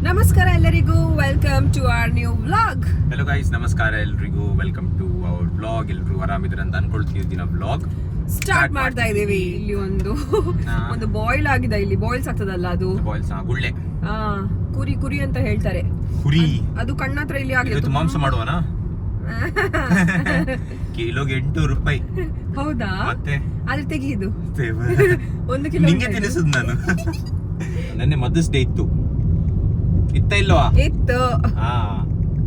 ನಮಸ್ಕಾರ ಎಲ್ಲರಿಗೂ, welcome to our new vlog. Hello guys, ನಮಸ್ಕಾರ ಎಲ್ರಿಗೂ, ವೆಲ್ಕಮ್ ಟು ಅವರ್ ವ್ಲಾಗ್. ಎಲ್ರು ಆರಾಮಿದ್ರೆ ಅಂತ ಅನ್ಕೊಳ್ತೀವಿ. ದಿನ ವ್ಲಾಗ್ ಸ್ಟಾರ್ಟ್ ಮಾಡ್ತಾ ಇದೀವಿ. ಇಲ್ಲಿ ಒಂದು ಬಾಯ್ಲ್ ಆಗಿದೆ. ಇಲ್ಲಿ ಬಾಯ್ಲ್ಸ್ ಆಗ್ತದಲ್ಲ, ಅದು ಬಾಯ್ಲ್ಸ್ ಗುಳ್ಳೆ ಕುರಿ ಕುರಿ ಅಂತ ಹೇಳ್ತಾರೆ. ಕುರಿ ಅದು ಕಣ್ಣತ್ರ ಇಲ್ಲಿ ಆಗಿದೆ. ಮಾಂಸ ಮಾಡುವನಾ? ಕಿಲೋಗೆ 8 ರೂಪಾಯಿ. ಹೌದಾ? ಮತ್ತೆ ಆದ್ರೆ ತೆಗಿಯುದು 1 ಕಿಲೋ ನಿಂಗೆ ತಿನ್ನಿಸುದು ನಾನು. ನೆನ್ನೆ ಮದರ್ಸ್ ಡೇ ಇತ್ತು, ಇಲ್ವಾ? ಇತ್ತು.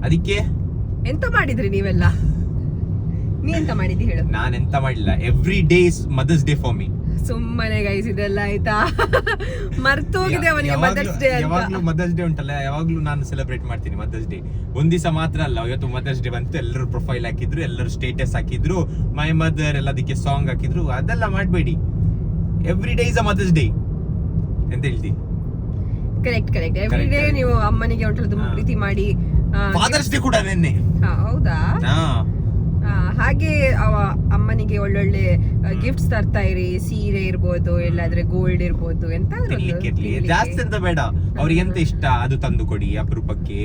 ಅದಕ್ಕೆ ಎಂತ ಮಾಡಿದ್ರಿ ನೀವೆಲ್ಲ? ನೀ ಎಂತ ಮಾಡಿದ್ದಿ ಹೇಳು? ನಾನ್ ಎಂತ ಮಾಡಿಲ್ಲ. Every day is mother's day for me. ಸುಮ್ಮನೆ ಗೈಸ್, ಇದೆಲ್ಲ ಆಯ್ತಾ? ಮರ್ತೋಗಿದೆ ಅವನಿಗೆ ಮದರ್ಸ್ ಡೇ ಅಂತ. ಯಾವಾಗ್ಲೂ ಮದರ್ಸ್ ಡೇ ಉಂಟಲ್ಲ, ಯಾವಾಗ್ಲೂ ನಾನು ಸೆಲೆಬ್ರೇಟ್ ಮಾಡ್ತೀನಿ ಮದರ್ಸ್ ಡೇ. ಒಂದ್ ದಿವಸ ಮಾತ್ರ ಅಲ್ಲ, ಇವತ್ತು ಮದರ್ಸ್ ಡೇ ಬಂತು, ಎಲ್ಲರೂ ಪ್ರೊಫೈಲ್ ಹಾಕಿದ್ರು, ಎಲ್ಲರೂ ಸ್ಟೇಟಸ್ ಹಾಕಿದ್ರು, ಮೈ ಮದರ್ ಎಲ್ಲ ಅದಕ್ಕೆ ಸಾಂಗ್ ಹಾಕಿದ್ರು. ಅದೆಲ್ಲ ಮಾಡ್ಬೇಡಿ. Every day is a mother's day ಅಂತ ಹೇಳ್ತಿ. ಕರೆಕ್ಟ್ ಎವ್ರಿ ಡೇ ನೀವು ಅಮ್ಮನಿಗೆ ಉಂಟಲ್ಲ ತುಂಬಾ ಪ್ರೀತಿ ಮಾಡಿ. ಫಾದರ್ಸ್ ಡೇ ಕೂಡ ನೆನ್ನೆ. ಹೌದಾ? ಹಾಗೆ ಅಮ್ಮನಿಗೆ ಒಳ್ಳೊಳ್ಳೆ ಗಿಫ್ಟ್ಸ್ ತರ್ತಾ ಇರಿ. ಸೀರೆ ಇರ್ಬೋದು, ಎಲ್ಲಾದ್ರೆ ಗೋಲ್ಡ್ ಇರ್ಬೋದು, ಎಂತ ಜಾಸ್ತಿ ಅಂತ ಬೇಡ. ಅವ್ರಿಗೆ ಎಂತ ಇಷ್ಟ ಅದು ತಂದು ಕೊಡಿ. ಅಪರೂಪಕ್ಕೆ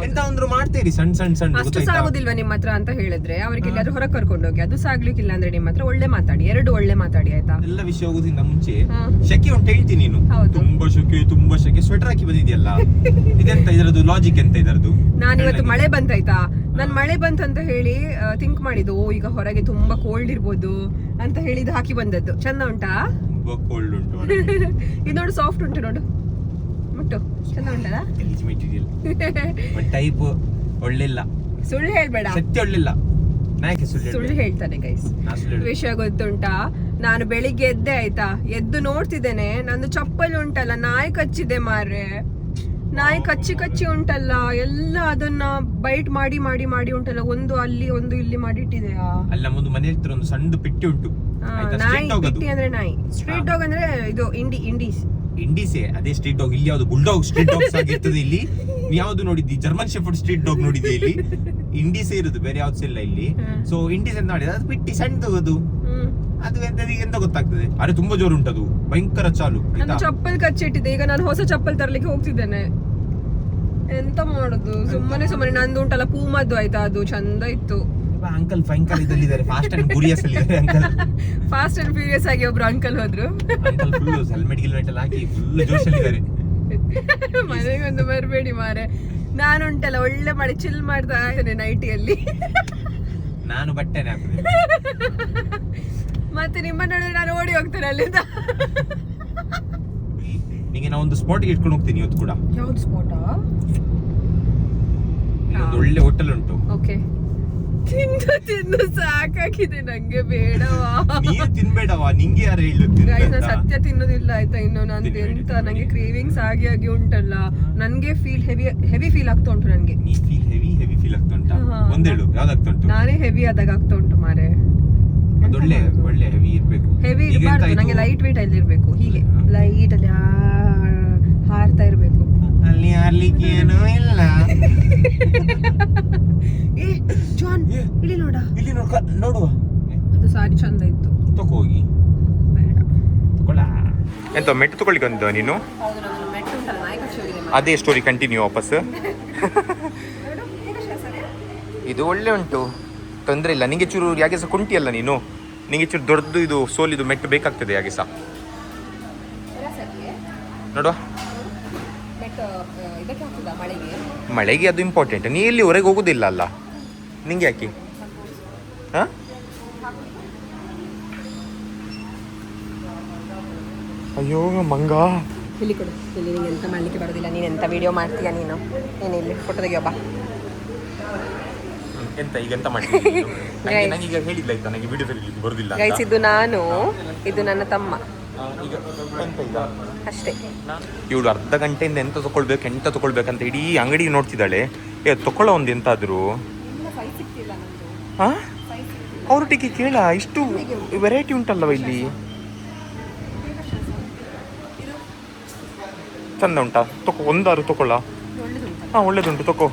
ಎಂತ ಅಂದ್ರು ಮಾಡ್ತೀರಿ, ಸಣ್ಣ ಅಷ್ಟು ಸಾಗುದಿಲ್ವಾ ನಿಮ್ಮ ಹತ್ರ ಅಂತ ಹೇಳಿದ್ರೆ ಅವರಿಗೆ ಎಲ್ಲಾದ್ರೂ ಹೊರ ಕರ್ಕೊಂಡು ಹೋಗಿ. ಅದು ಸಾಗ್ಲಿಕ್ಕಿಲ್ಲ ಅಂದ್ರೆ ನಿಮ್ಮ ಹತ್ರ ಒಳ್ಳೆ ಮಾತಾಡಿ, ಒಳ್ಳೆ ಮಾತಾಡಿ ಆಯ್ತಾ? ಎಲ್ಲ ವಿಷಯ ಹೋಗೋದ್ರಿಂದ ಮುಂಚೆ ಶೆಕೆ ಉಂಟು ಹೇಳ್ತೀನಿ. ನೀನು ತುಂಬಾ ಶೆಕೆ ಸ್ವೆಟರ್ ಹಾಕಿ ಬಂದಿದ್ಯಲ್ಲ, ಇದೆಂತ ಇದರದ್ದು ಲಾಜಿಕ್ ಎಂತ ಇದರದ್ದು? ನಾನು ಇವತ್ತು ಮಳೆ ಬಂತಾಯ್ತಾ, ನಾನ್ ಮಳೆ ಬಂತಂತ ಹೇಳಿ ಥಿಂಕ್ ಮಾಡಿದ್ದು, ಈಗ ಹೊರಗೆ ತುಂಬಾ ಕೋಲ್ಡ್ ಇರ್ಬೋದು ಅಂತ ಹೇಳಿದ್ದು ಹಾಕಿ ಬಂದದ್ದು. ಚಂದ ಉಂಟಾ? ಕೋಲ್ಡ್ ಉಂಟು. ಇದು ನೋಡು, ಸಾಫ್ಟ್ ಉಂಟು ನೋಡು, ಮುಟ್ಟು ಚಂದ ಉಂಟಲ್ಲ. ಟೈಪ್ ಒಳ್ಳೆಲ್ಲ. ಸುಳ್ಳು ಹೇಳ್ಬೇಡ, ಸತ್ಯ ಒಳ್ಳೆಲ್ಲ. ಸುಳ್ಳು ಹೇಳ್ತಾನೆ ಗೈಸ್. ವಿಷಯ ಗೊತ್ತುಂಟಾ? ನಾನು ಬೆಳಿಗ್ಗೆ ಎದ್ದೆ ಆಯ್ತಾ, ಎದ್ದು ನೋಡ್ತಿದ್ದೇನೆ, ನಂದು ಚಪ್ಪಲಿ ಉಂಟಲ್ಲ ನಾಯಿ ಕಚ್ಚಿದೆ ಮಾರ್ರೆ. ನಾಯಿ ಕಚ್ಚಿ ಉಂಟಲ್ಲ, ಎಲ್ಲ ಅದನ್ನ ಬೈಟ್ ಮಾಡಿ ಉಂಟಲ್ಲ, ಒಂದು ಅಲ್ಲಿ ಒಂದು ಇಲ್ಲಿ ಮಾಡಿಟ್ಟಿದೆಯಾ? ಅಲ್ಲ, ಮುಂದೆ ಮನೆ ಹತ್ರ ಒಂದು ಸಣ್ಣ ಪೆಟ್ಟಿ ಉಂಟು. ನಾಯಿ ಪೆಟ್ಟಿ ಅಂದ್ರೆ ನಾಯಿ. ಸ್ಟ್ರೀಟ್ ಡಾಗ್ ಅಂದ್ರೆ ಇದು ಇಂಡೀಸೇ. ಅದೇ ಸ್ಟ್ರೀಟ್ ಡಾಗ್. ಇಲ್ಲಿ ಯಾವ್ದು ಬುಲ್ಡಾಗ್ ಸ್ಟ್ರೀಟ್ ಡಾಗ್ಸ್ ಆಗಿರ್ತದೆ. ಇಲ್ಲಿ ಯಾವ್ದು ನೋಡಿದ್ದಿ? ಜರ್ಮನ್ ಶೆಫರ್ಡ್ ಸ್ಟ್ರೀಟ್ ಡಾಗ್ ನೋಡಿದ್ದೆ. ಇಲ್ಲಿ ಇಂಡೀಸೇ ಇರುದು, ಬೇರೆ ಯಾವ್ದು ಇಲ್ಲ ಇಲ್ಲಿ. ಸೊ ಇಂಡೀಸ್ ಅಂತ ಮಾಡಿದ್ರೆ ಅದು ಪೆಟ್ಟಿ ಸಣ್ಣದು. ಅದು ಎಂತ ಗೊತ್ತಾಗ್ತದೆ? ಅರೆ ತುಂಬಾ ಜೋರು ಉಂಟದು, ಭಯಂಕರ ಚಾಲು. ಚಪ್ಪಲ್ ಕಚ್ಚಿಟ್ಟಿದೆ. ಈಗ ನಾನು ಹೊಸ ಚಪ್ಪಲ್ ತರ್ಲಿಕ್ಕೆ ಹೋಗ್ತಿದ್ದೇನೆ. ಎಂತ ಮಾಡುದು? ಸುಮ್ಮನೆ ನಂದು ಉಂಟಲ್ಲ ಪೂಮದ್ದು ಆಯ್ತಾ, ಅದು ಚಂದ ಇತ್ತು. ಅಂಕಲ್ ಇದಲ್ಲಿದ್ದಾರೆ, ಫಾಸ್ಟ್ ಅಂಡ್ ಫ್ಯೂರಿಯಸ್ ಅಲ್ಲಿ ಇದ್ದಾರೆ ಅಂಕಲ್. ಫಾಸ್ಟ್ ಅಂಡ್ ಫ್ಯೂರಿಯಸ್ ಆಗಿ ಒಬ್ರು ಅಂಕಲ್ ಹೋದ್ರು. ಅಂಕಲ್ ಫುಲ್ ಹೆಲ್ಮೆಟ್ ಎಲ್ಲ ಹಾಕಿ ಫುಲ್ ಜೋಶಲ್ಲಿ ಇದ್ದಾರೆ. ಮನೆಗೊಂದು ಬರಬೇಡಿ ಮಾರೆ. ನಾನು ಉಂಟಲ್ಲ ಒಳ್ಳೆ ಮಾಡಿ ಚಿಲ್ ಮಾಡ್ತಾ ಇದ್ದೇನೆ ನೈಟಿಯಲ್ಲಿ. ನಾನು ಬಟ್ಟೆನೆ ಹಾಕುದು. ಮತ್ತೆ ನಿಮ್ಮ ನೋಡಿದ್ರೆ ನಾನು ಓಡಿ ಹೋಗ್ತೇನೆ ಅಲ್ಲಿಂದ. ನಿಮಗೆ ನಾ ಒಂದು ಸ್ಪಾಟ್ಗೆ ಇಟ್ಕೊಂಡು ಹೋಗ್ತೀನಿ ಇವತ್ತು ಕೂಡ. ಯಾವ್ದು ಸ್ಪಾಟಾ? ಒಂದು ಒಳ್ಳೆ ಹೋಟೆಲ್ ಉಂಟು. ಓಕೆ. ತಿಂದು ಸಾಕಾಗಿದೆ, ನಂಗೆ ಬೇಡವಾ. ನೀನು ತಿನ್ಬೇಡವಾ, ನಿಂಗೆ ಯಾರು ಹೇಳುತ್ತೀನಿ? ಸತ್ಯ ತಿನ್ನೋದಿಲ್ಲ ಆಯ್ತಾ ಇನ್ನು. ನಂದು ಎಂತ ನಂಗೆ ಕ್ರೇವಿಂಗ್ಸ್ ಆಗಿ ಉಂಟಲ್ಲ, ನನ್ಗೆ ಹೆವಿ ಫೀಲ್ ಆಗ್ತಾ ಉಂಟು ನನ್ಗೆ. ನೀ ಹೆವಿ ಫೀಲ್ ಆಗ್ತಾ ಉಂಟಾ? ಒಂದೇಳು ಯಾವ್ದಾಗ್ತಾ ಉಂಟು? ನಾನೇ ಹೆವಿ ಆದಾಗ ಆಗ್ತಾ ಉಂಟು ಮಾರೆ. ಒಳ್ಳೆ ಹೆವಿ ಇರ್ಬೇಕು. ಹೆವಿ ಇರಬಾರ್ದು, ನಂಗೆ ಲೈಟ್ ವೇಟ್ ಅಲ್ಲಿ ಇರ್ಬೇಕು. ಹೀಗೆ ಲೈಟ್ ಅಲ್ಲಿ ಹಾರ್ತಾ ಇರ್ಬೇಕು. ಅಲ್ಲಿ ಹಾರ್ಲಿಕ್ಕೆ ಏನೂ ಇಲ್ಲ. ಏ ಜಾನ್, ಇಲ್ಲಿ ನೋಡುವ. ಅದು ಸಾರಿ ಚಂದ ಇತ್ತು. ತಗೋಗಿ. ಬೇಡ ತಗೊಳ್ಳ. ಎಂತ ಮೆಟ್ಟು ತಗೊಳ್ಳಿಕ್ಕೆ ಬಂದ ನೀನು? ಅದೇ ಸ್ಟೋರಿ ಕಂಟಿನ್ಯೂ ವಾಪಸ್. ಇದು ಒಳ್ಳೆ ಉಂಟು, ತೊಂದರೆ ಇಲ್ಲ. ನಿಂಗೆ ಚೂರು ಯಾಕೆ ಸಹ ಕುಂಟಿಯಲ್ಲ ನೀನು, ನಿಂಗೆ ಚೂರು ದೊಡ್ಡದು ಇದು ಸೋಲಿದು ಮೆಟ್ಟು ಬೇಕಾಗ್ತದೆ ಯಾಕೆ ಸಹ. ನೋಡುವ, ಮಳೆಗೆ ಅದು ಇಂಪಾರ್ಟೆಂಟ್. ನೀ ಇಲ್ಲಿ ಹೊರಗೆ ಹೋಗುದಿಲ್ಲ ಅಲ್ಲ, ನಿಂಗೆ ಯಾಕೆ? ಹಾ, ಅಯ್ಯೋ ಮಂಗ, ಇಲ್ಲಿ ಕೊಡು. ಇಲ್ಲಿ ನಿಂಗೆ ಎಂತ ಮಾಡ್ಲಿಕ್ಕೆ ಬರೋದಿಲ್ಲ. ನೀನು ಎಂತ ವಿಡಿಯೋ ಮಾಡ್ತೀಯ ನೀನು? ಇಲ್ಲಿ ಫೋಟೋ ತೆಗಿಯಪ್ಪ. ಎಂತ ಈಗ ಎಂತ ಮಾಡ್ತೀನಿ? ನನಗೀಗ ಹೇಳಿಲ್ಲ ಆಯ್ತಾ, ನನಗೆ ವಿಡಿಯೋ ತೆಗಿಲಿಕ್ಕೆ ಬರೋದಿಲ್ಲ. ಗೈಸ್, ಇದು ನಾನು, ಇದು ನನ್ನ ತಮ್ಮ. ಈಗ ಎಂತ ಇಲ್ಲ ಅಷ್ಟೇ. ಇವಳು ಅರ್ಧ ಗಂಟೆಯಿಂದ ಎಂತ ತಗೊಳ್ಬೇಕಂತ ಇಡೀ ಅಂಗಡಿ ನೋಡ್ತಿದ್ದಾಳೆ. ತಗೊಳ್ಳೋ ಒಂದು ಎಂತಾದ್ರು. ಹಾ, ಅವ್ರೊಟ್ಟಿಗೆ ಕೇಳ, ಇಷ್ಟು ವೆರೈಟಿ ಉಂಟಲ್ಲವ ಇಲ್ಲಿ. ಚಂದ ಉಂಟಾ? ಒಂದಾರು ತಗೊಳ್ಳ. ಹಾ, ಒಳ್ಳೇದುಂಟು, ತಗೋ.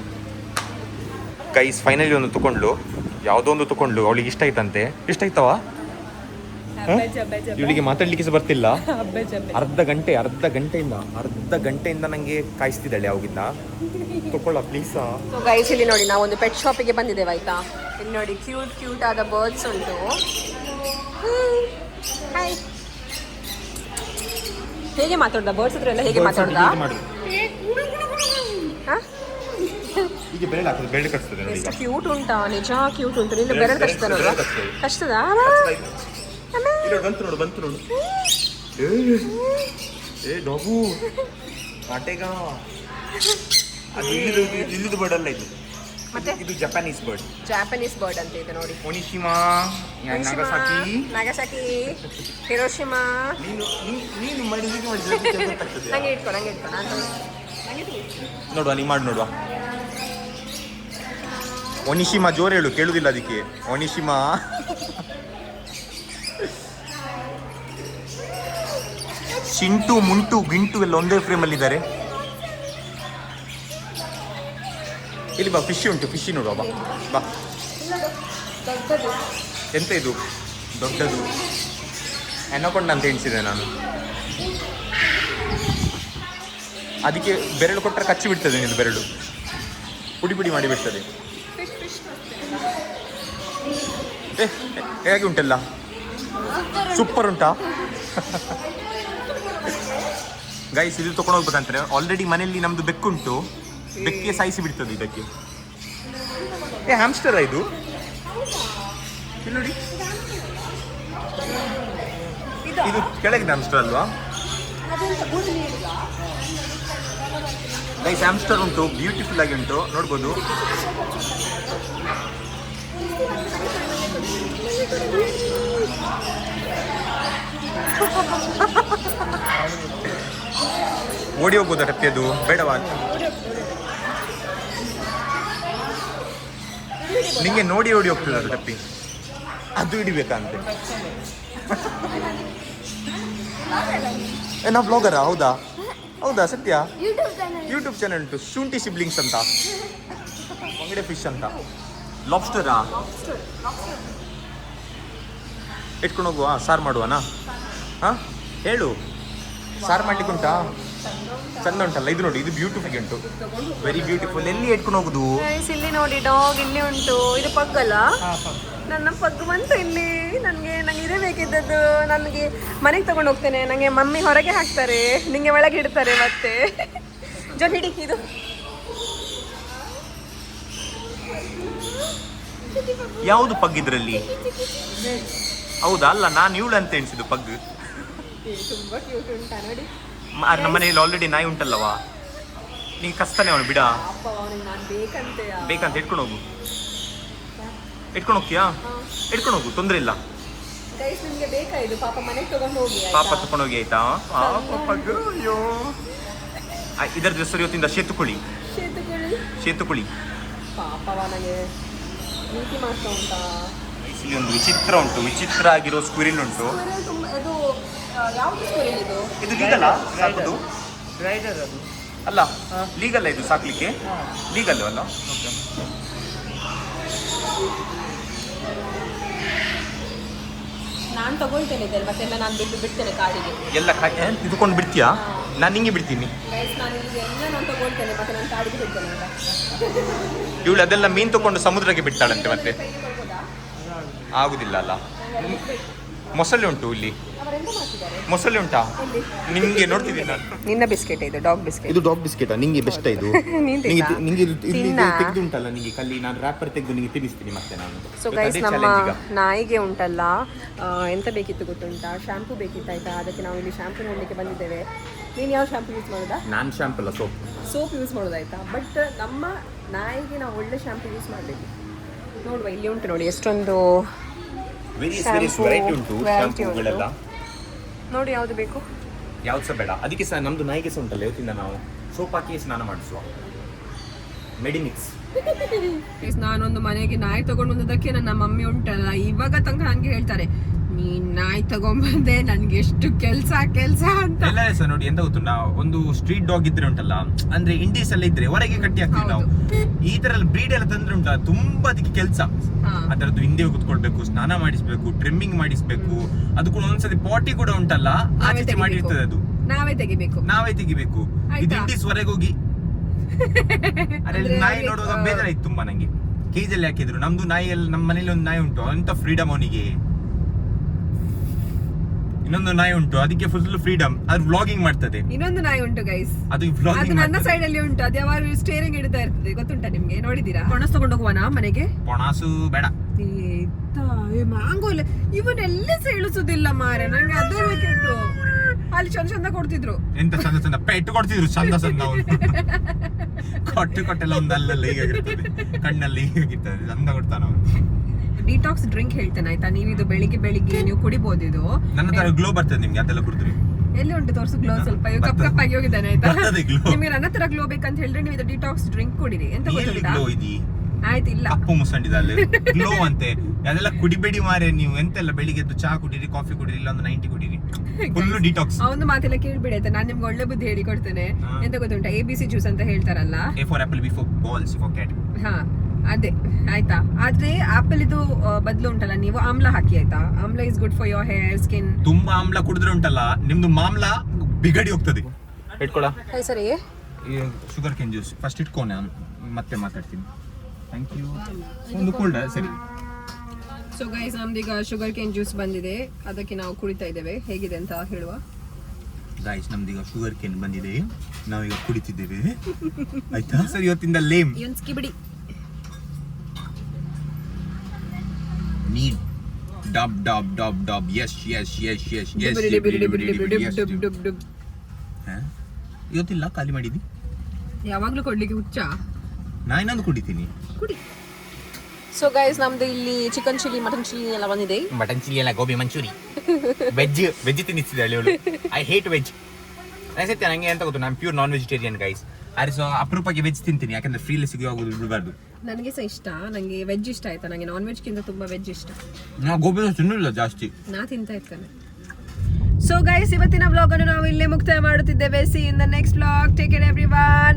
ಗೈಸ್ ಫೈನಲಿ ಒಂದು ತಗೊಂಡ್ಲು, ಯಾವುದೋ ಒಂದು ತಗೊಂಡ್ಲು. ಅವಳಿಗೆ ಇಷ್ಟ ಆಯ್ತಂತೆ. ಇಷ್ಟ ಆಯ್ತವ? ಇವಳಿಗೆ ಮಾತಾಡ್ಲಿಕ್ಕೆ ಸಹ ಬರ್ತಿಲ್ಲ. ಅರ್ಧ ಗಂಟೆಯಿಂದ ನಂಗೆ ಕಾಯಿಸ್ತಿದ್ದಾಳೆ ಅವಾಗಿಂದ. ತಕೊಳ್ಳ ಪ್ಲೀಸ್. ಸೊ ಗೈಸ್ ಇಲ್ಲಿ ನೋಡಿ ನಾವು ಒಂದು ಪೆಟ್ ಶಾಪಿಗೆ ಬಂದಿದ್ದೇವೆ ಆಯ್ತಾ. ಇಲ್ಲಿ ನೋಡಿ ಕ್ಯೂಟ್ ಆದ ಬರ್ಡ್ಸ್ ಉಂಟು. ಹಾಯ್. ಹೇಗೆ ಮಾತಾಡ್ದ ಬರ್ಡ್ಸ್ ಹತ್ರ ಎಲ್ಲ ಹೇಗೆ ಮಾತಾಡ್ದ? ಈಗ ಬೆರಳು ಹಾಕಿದ್ರೆ ಬೆರಳು ಕಟ್ಸ್ತದೆ ನೋಡಿ. ಎಷ್ಟು ಕ್ಯೂಟ್ ಉಂಟಾ, ನಿಜ ಕ್ಯೂಟ್ ಉಂಟು. ನಿನ್ನ ಬೆರಳು ಕಚ್ತದ ನೋಡ, ಕಚ್ತದ? ಬಂತು ನೋಡು. ಏ ಡಾಗು ಆಟೆಗ. ಅದು ಇಲ್ಲಿದು ಬರ್ಡ್ ಅಲ್ಲ ಇದು. ಮತ್ತೆ ಇದು ಜಪಾನೀಸ್ ಬರ್ಡ್ ಅಂತ ಇದೆ ನೋಡಿ. ಒನಿಶಿಮಾ, ನಾಗಸಾಕಿ, ಹಿರೋಶಿಮಾ. ನೀನು ನಂಗೆ ಇಟ್ಕೊ ನೋಡುವ, ನೀ ಮಾಡಿ ನೋಡುವ. ಒನಿಶಿಮಾ ಜೋರು ಹೇಳು, ಕೇಳುದಿಲ್ಲ ಅದಕ್ಕೆ. ಒನಿಶಿಮಾ. ಚಿಂಟು, ಮುಂಟು, ಗಿಂಟು ಎಲ್ಲ ಒಂದೇ ಫ್ರೇಮಲ್ಲಿ ಇದ್ದಾರೆ. ಇಲ್ಲಿ ಬಾ, ಫಿಶ್ ಉಂಟು, ಫಿಶ್ ನೋಡುವ ಬಾ. ಎಂತ ಇದು ದೊಡ್ಡದು? ಎನ್ನಕೊಂಡ ಅಂತ ಎಣಿಸಿದೆ ನಾನು. ಅದಕ್ಕೆ ಬೆರಳು ಕೊಟ್ಟರೆ ಕಚ್ಚಿ ಬಿಡ್ತದೆ, ನಿನ್ನ ಬೆರಳು ಪುಡಿ ಮಾಡಿ ಬಿಡ್ತದೆ. ಹೇಗೆ ಉಂಟಲ್ಲ? ಸೂಪರ್ ಉಂಟಾ ಗೈಸ್? ಇದು ತಗೊಂಡು ಹೋಗ್ಬೇಕಂತಾರೆ. ಆಲ್ರೆಡಿ ಮನೆಯಲ್ಲಿ ನಮ್ದು ಬೆಕ್ಕುಂಟು, ಬೆಕ್ಕಿಗೆ ಸಾಯಿಸಿ ಬಿಡ್ತದೆ ಇದಕ್ಕೆ. ಹ್ಯಾಮ್ಸ್ಟರ್ ಇದು ನೋಡಿ. ಇದು ಕೆಳಗಿನ ಹ್ಯಾಮ್ಸ್ಟರ್ ಅಲ್ವಾ ಗೈಸ್? ಹ್ಯಾಮ್ಸ್ಟರ್ ಉಂಟು, ಬ್ಯೂಟಿಫುಲ್ ಆಗಿ ಉಂಟು, ನೋಡ್ಬೋದು. ಓಡಿ ಹೋಗ್ಬೋದಾ ಟಪ್ಪಿ? ಅದು ಬೇಡವಾ? ನಿಂಗೆ ನೋಡಿ ಓಡಿ ಹೋಗ್ತದೆ ಅದು ಟಪ್ಪಿ. ಅದು ಹಿಡಿಬೇಕಂತೆ. ನಾ ಬ್ಲಾಗರಾ? ಹೌದಾ ಸತ್ಯ? ಯೂಟ್ಯೂಬ್ ಚಾನಲ್ ಉಂಟು, ಶುಂಠಿ ಸಿಬ್ಲಿಂಗ್ಸ್ ಅಂತ, ಬಂಗಡೆ ಫಿಶ್ ಅಂತ. ಲಾಬ್ಸ್ಟರಾ ಇಟ್ಕೊಂಡು ಹೋಗುವ? ಸಾರು ಮಾಡುವನಾ? ಹಾಂ ಹೇಳು, ಸಾರು ಮಾಡ್ಲಿಕ್ಕೆ ಉಂಟಾ? ಚಂದ ಉಂಟಲ್ಲ ಇದು ನೋಡಿ. ಇದು ಬ್ಯೂಟಿಫುಲ್ ಉಂಟು, ವೆರಿ ಬ್ಯೂಟಿಫುಲ್. ಎಲ್ಲಿ ಇಟ್ಕೊಂಡು ಹೋಗುದು? ಇಲ್ಲಿ ನೋಡಿ ಡಾಗ್ ಇಲ್ಲಿ ಉಂಟು. ಇದು ಪಗ್ಗಲ್ಲ? ನನ್ನ ಪಗ್ಗು ಬಂತು ಇಲ್ಲಿ. ನಂಗೆ ಇದೇ ಬೇಕಿದ್ದದ್ದು. ನನಗೆ ಮನೆಗೆ ತಗೊಂಡು ಹೋಗ್ತೇನೆ. ನನಗೆ ಮಮ್ಮಿ ಹೊರಗೆ ಹಾಕ್ತಾರೆ, ನಿಂಗೆ ಒಳಗೆ ಇಡ್ತಾರೆ. ಮತ್ತೆ ಜೊತೆ ಹಿಡಿ. ಇದು ಯಾವುದು ಪಗ್ ಇದರಲ್ಲಿ? ಹೌದಾ? ಅಲ್ಲ, ನಾನು ಇವಳು ಅಂತ ಎಣಿಸಿದ್ದು ಪಗ್. ತುಂಬಾ ಕ್ಯೂಟ್ ಉಂಟಾ ನೋಡಿ. ನಮ್ಮ ಮನೆಯಲ್ಲಿ ಆಲ್ರೆಡಿ ನಾಯಿ ಉಂಟಲ್ಲವಾ? ನೀನು ಕಸ್ತಾನೆ ಅವನು ಬಿಡ. ಬೇಕಂತ ಇಟ್ಕೊಂಡು ಹೋಗು. ಇಟ್ಕೊಂಡು ಹೋಗ್ತೀಯಾ? ಇಟ್ಕೊಂಡು ಹೋಗು, ತೊಂದರೆ ಇಲ್ಲ. ಪಾಪ ತಗೊಂಡು ಹೋಗಿ ಆಯ್ತಾ? ಅಯ್ಯೋ, ಇದರ ಹೆಸರು ಇವತ್ತಿಂದ ಶೇತುಕುಳಿ. ಇಲ್ಲಿ ಒಂದು ವಿಚಿತ್ರ ಆಗಿರೋ ಸ್ಕ್ವಿರಿಲ್ ಉಂಟು. ಇದು ಲೀಗಲ್ ಸಾಕುದು? ಅಲ್ಲ, ಲೀಗಲ್ ಇದು ಸಾಕ್ಲಿಕ್ಕೆ? ಲೀಗಲ್ ಅಲ್ಲ? ನಾನು ತಗೊಳ್ತೇನೆ ಮತ್ತೆಲ್ಲ ನಾನು ಬಿಡ್ತೇನೆ ಕಾಡಿಗೆ. ಎಲ್ಲ ಇದ್ಕೊಂಡು ಬಿಡ್ತೀಯಾ? ನಾನು ನಿಂಗೆ ಬಿಡ್ತೀನಿ. ಇವಳು ಅದೆಲ್ಲ ಮೀನು ತಗೊಂಡು ಸಮುದ್ರಕ್ಕೆ ಬಿಡ್ತಾಳಂತೆ. ಮತ್ತೆ ಆಗುದಿಲ್ಲ ಅಲ್ಲ? ಮೊಸಳೆ ಉಂಟು ಇಲ್ಲಿ. ಮೊಸಳೆ ಉಂಟಾ? ನಿಂಗೆ ನೋಡ್ತಿದ್ದೀನಿ ನಾನು. ನಿನ್ನ ಬಿಸ್ಕೆಟ್ ಇದು, ಡಾಗ್ ಬಿಸ್ಕೆಟ್. ಇದು ಡಾಗ್ ಬಿಸ್ಕೆಟಾ? ನಿಂಗೆ ಬೆಸ್ಟ್ ಇದು. ನಿಂಗೆ ತೆಗೆದು ಉಂಟಲ್ಲ, ನಿಂಗೆ ಕಲ್ಲಿ ನಾನು ರ್ಯಾಪರ್ ತೆಗೆದು ನಿಂಗೆ ತಿನ್ನಿಸ್ತೀನಿ ಮತ್ತೆ ನಾನು. ಸೊ ಗೈಸ್, ನಮ್ಮ ನಾಯಿಗೆ ಉಂಟಲ್ಲ ಎಂತ ಬೇಕಿತ್ತು ಗೊತ್ತುಂಟಾ? ಶಾಂಪೂ ಬೇಕಿತ್ತು ಆಯ್ತಾ. ಅದಕ್ಕೆ ನಾವು ಇಲ್ಲಿ ಶಾಂಪೂ ನೋಡಲಿಕ್ಕೆ ಬಂದಿದ್ದೇವೆ. ನೀನು ಯಾವ ಶಾಂಪೂ ಯೂಸ್ ಮಾಡೋದಾ? ನಾನು ಶಾಂಪೂ ಅಲ್ಲ, ಸೋಪ್ ಯೂಸ್ ಮಾಡೋದಾಯ್ತಾ. ಬಟ್ ನಮ್ಮ ನಾಯಿಗೆ ನಾವು ಒಳ್ಳೆ ಶಾಂಪೂ ಯೂಸ್ ಮಾಡಬೇಕು. ನೋಡುವ, ಇಲ್ಲಿ ಉಂಟು ನೋಡಿ ಎಷ್ಟೊಂದು ವೆರೈಟಿ ಉಂಟು ಶಾಂಪೂಗಳೆಲ್ಲ. ನೋಡಿ ಯಾವುದು ಬೇಕು? ಯಾವ್ದು ಸಹ ಬೇಡ. ಅದಕ್ಕೆ ಸಹ ನಮ್ದು ನಾಯಿಗೆ ಸಹ ಉಂಟಲ್ಲ, ಇವತ್ತಿಂದ ನಾವು ಸೋಪ್ ಹಾಕಿ ಸ್ನಾನ ಮಾಡಿಸುವ. ಮೆಡಿಮಿಕ್ಸ್. ನಾನೊಂದು ಮನೆಗೆ ನಾಯಿ ತಗೊಂಡು ಬಂದದಕ್ಕೆ ನನ್ನ ಮಮ್ಮಿ ಉಂಟಲ್ಲ ಇವಾಗ ತನಕ ಹಂಗೆ ಹೇಳ್ತಾರೆ, ನೀನ್ ನಾಯಿ ತಗೊಂಬಂದೆ ನನ್ಗೆ ಎಷ್ಟು ಕೆಲ್ಸ ಅಂತ. ಎಲ್ಲ ಸರ್ ನೋಡಿ ಎಂತ ಗೊತ್ತು, ನಾವು ಒಂದು ಸ್ಟ್ರೀಟ್ ಡಾಗ್ ಇದ್ರೆ ಉಂಟಲ್ಲ, ಅಂದ್ರೆ ಇಂಡೀಸ್ ಎಲ್ಲ ಇದ್ರೆ ಹೊರಗೆ ಕಟ್ಟಿ ಹಾಕ್ತೀವಿ ನಾವು. ಈ ತರ ಬ್ರೀಡ್ ಎಲ್ಲ ತಂದ್ರೆ ಉಂಟಲ್ಲ ತುಂಬಾ ಅದಕ್ಕೆ ಕೆಲಸ. ಅದರದ್ದು ಹಿಂದೆ ಕುತ್ಕೊಳ್ಬೇಕು, ಸ್ನಾನ ಮಾಡಿಸ್ಬೇಕು, ಟ್ರಿಮ್ಮಿಂಗ್ ಮಾಡಿಸ್ಬೇಕು, ಅದು ಕೂಡ ಒಂದ್ಸತಿ ಪಾಟಿ ಕೂಡ ಉಂಟಲ್ಲ ಆಚೆ ಮಾಡಿರ್ತದೆ, ಅದು ನಾವೇ ತೆಗಿಬೇಕು. ಇದು ಇಂಡೀಸ್ ಹೊರಗೆ ಹೋಗಿ ಅದ್ರಲ್ಲಿ ನಾಯಿ ನೋಡುವಾಗ ಬೇಜಾರಾಯ್ತು ತುಂಬಾ ನಂಗೆ. ಕೇಜಲ್ಲಿ ಹಾಕಿದ್ರು, ನಮ್ದು ನಾಯಿಯಲ್ಲಿ ನಮ್ಮ ಮನೇಲಿ ಒಂದು ನಾಯಿ ಉಂಟು, ಅಂತ ಫ್ರೀಡಮ್ ಅವನಿಗೆ. ಇನ್ನೊಂದು ನಾಯಿ ಉಂಟು, ಅದಕ್ಕೆ ಫುಲ್ ಫ್ರೀಡಮ್, ಅದು ವ್ಲಾಗಿಂಗ್ ಮಾಡ್ತದೆ. ಇನ್ನೊಂದು ನಾಯಿ ಉಂಟು ಗೈಸ್, ಅದು ವ್ಲಾಗಿಂಗ್ ನನ್ನ ಸೈಡ್ ಅಲ್ಲಿ ಉಂಟು, ಅದು ಯಾವಾಗ ಸ್ಟೇರಿಂಗ್ ಹಿಡಿತಾ ಇರ್ತದೆ, ಗೊತ್ತುಂಟಾ ನಿಮ್ಗೆ? ನೋಡಿದೀರಾ? ಪೊಣಸ್ ತಗೊಂಡು ಹೋಗುವನಾ ಮನೆಗೆ? ಪೊಣಾಸು ಬೇಡ, ಮ್ಯಾಂಗೋ ಇವನ್ನೆಲ್ಲ ಸೇಳಿಸುದಿಲ್ಲ ಮಾರೆ, ನಂಗೆ ಅದೇ ಬೇಕಿತ್ತು. ಅಲ್ಲಿ ಚಂದ ಕೊಡ್ತಿದ್ರು, ಎಂತ ಚಂದ ಪೆಟ್ಟು ಕೊಡ್ತಿದ್ರು, ಚಂದ ಕೊಟ್ಟೆಲ್ಲ ಒಂದು ಅಲ್ಲೆಲ್ಲ ಹೀಗಾಗಿರ್ತದೆ, ಕಣ್ಣಲ್ಲಿ ಹೀಗಾಗಿರ್ತದೆ, ಚಂದ ಕೊಡ್ತಾನ ಅವನು. ಡಿಟಾಕ್ಸ್ ಡ್ರಿಂಕ್ ಹೇಳ್ತೇನೆ ಆಯ್ತಾ, ನೀವು ಇದು ಬೆಳಿಗ್ಗೆ ನೀವು ಕುಡಿಬಹುದು. ಇದು ನನ್ನ ತರ ಗ್ಲೋ ಬರ್ತದೆ ನಿಮ್ಗೆ ಅದೆಲ್ಲ ಕುಡಿದ್ರಿ. ಎಲ್ಲಿ ಉಂಟು ತೋರ್ಸು ಗ್ಲೋ? ಸ್ವಲ್ಪ ಕಪ್ಪಾಗಿ ಹೋಗಿದ್ದಾನೆ ಆಯ್ತಾ. ನಿಮ್ಗೆ ನನ್ನ ತರ ಗ್ಲೋ ಬೇಕಂತ ಹೇಳಿದ್ರೆ ನೀವು ಇದು ಡಿಟಾಕ್ಸ್ ಡ್ರಿಂಕ್ ಕುಡಿರಿ. ಎಂತ ಗೊತ್ತಾ? ಆಯ್ತು, ಇಲ್ಲ ಕಪ್ಪು ಮುಸಂಡಿದಲ್ಲಿ ಗ್ಲೋ ಅಂತೆ, ಅದೆಲ್ಲ ಕುಡಿಬೇಡಿ ಮಾರೆ ನೀವು. ಎಂತೆಲ್ಲ ಬೆಳಿಗ್ಗೆ ಎದ್ದು ಚಾ ಕುಡೀರಿ, ಕಾಫಿ ಕುಡೀರಿ, ಇಲ್ಲ ಒಂದು 90 ಕುಡೀರಿ, ಫುಲ್ ಡಿಟಾಕ್ಸ್. ಒಂದು ಮಾತೆಲ್ಲ ಕೇಳ್ಬಿಡಿ ಆಯ್ತಾ, ನಾನು ನಿಮ್ಗೆ ಒಳ್ಳೆ ಬುದ್ಧಿ ಹೇಳಿ ಕೊಡ್ತೇನೆ. ಎಂತ ಗೊತ್ತುಂಟಾ? ABC ಜ್ಯೂಸ್ ಅಂತ ಹೇಳ್ತಾರಲ್ಲ, A for apple, B for balls, C for cat. ಹಾ ಅದೇ ಆಯ್ತಾ. ಆದ್ರೆ ಆಪಲ್ ಇದು ಬದಲು ಉಂಟಲ್ಲ, ನೀವು ಆಮ್ಲ ಹಾಕಿ ಆಯ್ತಾ. ಆಮ್ಲ is good for your hair, skin. ತುಂಬಾ ಆಮ್ಲ ಕುಡಿದ್ರೆ ಉಂಟಲ್ಲ ನಿಮ್ದು ಮಾಮ್ಲ ಬಿಗಡಿ ಹೋಗ್ತದೆ. ಇಟ್ಕೊಳ ಸರಿ, ಶುಗರ್ ಕೇನ್ ಜ್ಯೂಸ್ ಫಸ್ಟ್ ಇಟ್ಕೊ, ನಾನು ಮತ್ತೆ ಮಾತಾಡ್ತೀನಿ. Thank you. ಒಂದು ಕೂಲ್ಡ ಸರಿ. ಸೊ ಗೈಸ್, ನಮ್ದೀಗ ಶುಗರ್ ಕೇನ್ ಜ್ಯೂಸ್ ಬಂದಿದೆ, ಅದಕ್ಕೆ ನಾವು ಕುಡಿತಾ ಇದ್ದೇವೆ. ಹೇಗಿದೆ ಅಂತ ಹೇಳುವ ಗೈಸ್? ನಮ್ದೀಗ ಶುಗರ್ ಕೇನ್ ಬಂದಿದೆ, ನಾವೀಗ ಕುಡಿತಿದ್ದೇವೆ ಆಯ್ತಾ. ಸರಿ, ಇವತ್ತಿಂದ ಲೇಮ್ ಯೊನ್ಸ್ಕಿ ಬಿಡಿ. ನೀಡ್ ಡಬ್ ಡಬ್ ಡಬ್ ಡಬ್ yes yes yes yes yes. ಇವತ್ತಿಲ್ಲ, ಖಾಲಿ ಮಾಡಿದಿ. ಯಾವಾಗ್ಲೂ ಕೊಡ್ಲಿಕ್ಕೆ ಹುಚ್ಚ? ನಾ ಇನ್ನೊಂದು ಕುಡಿತೀನಿ, ಕುಡಿ. ಸೊ ಗೈಸ್, ನಮ್ದು ಇಲ್ಲಿ ಚಿಕನ್ ಚಿಲ್ಲಿ, ಮಟನ್ ಚಿಲ್ಲಿ ಎಲ್ಲ ಬಂದಿದೆ. ಮಟನ್ ಚಿಲ್ಲಿ ಎಲ್ಲ, ಗೋಬಿ ಮಂಚೂರಿ, ವೆಜ್ ತಿನ್ನಿಸ್ತಿದ್ದಾಳೆ ಅವಳು. I hate veg. ಅನ್ಸುತ್ತೆ ನಂಗೆ ಅಂತ ಗೊತ್ತು, ನಾನು ಪ್ಯೂರ್ ನಾನ್ ವೆಜಿಟೇರಿಯನ್ ಗೈಸ್. ಆದ್ರೆ ಸೊ ಅಪರೂಪಕ್ಕೆ ವೆಜ್ ತಿಂತೀನಿ, ಯಾಕಂದ್ರೆ ಫ್ರೀಲಿ ಸಿಗುವಾಗ ಬಿಡಬಾರ್ದು. ನನಗೆ ಸಹ ಇಷ್ಟ, ನಂಗೆ ವೆಜ್ ಇಷ್ಟ ಆಯ್ತಾ. ನಂಗೆ ನಾನ್ ವೆಜ್ ಕಿಂತ ತುಂಬಾ ವೆಜ್ ಇಷ್ಟ. ನಾ ಗೋಬಿ ತಿನ್ನಲಿಲ್ಲ ಜಾಸ್ತಿ, ನಾ ತಿಂತಾ ಇರ್ತೇನೆ. ಸೊ ಗೈಸ್, ಇವತ್ತಿನ ವ್ಲಾಗ್ ಅನ್ನು ನಾವು ಇಲ್ಲೇ ಮುಕ್ತಾಯ ಮಾಡುತ್ತಿದ್ದೇವೆ. C in the next vlog. Take care everyone.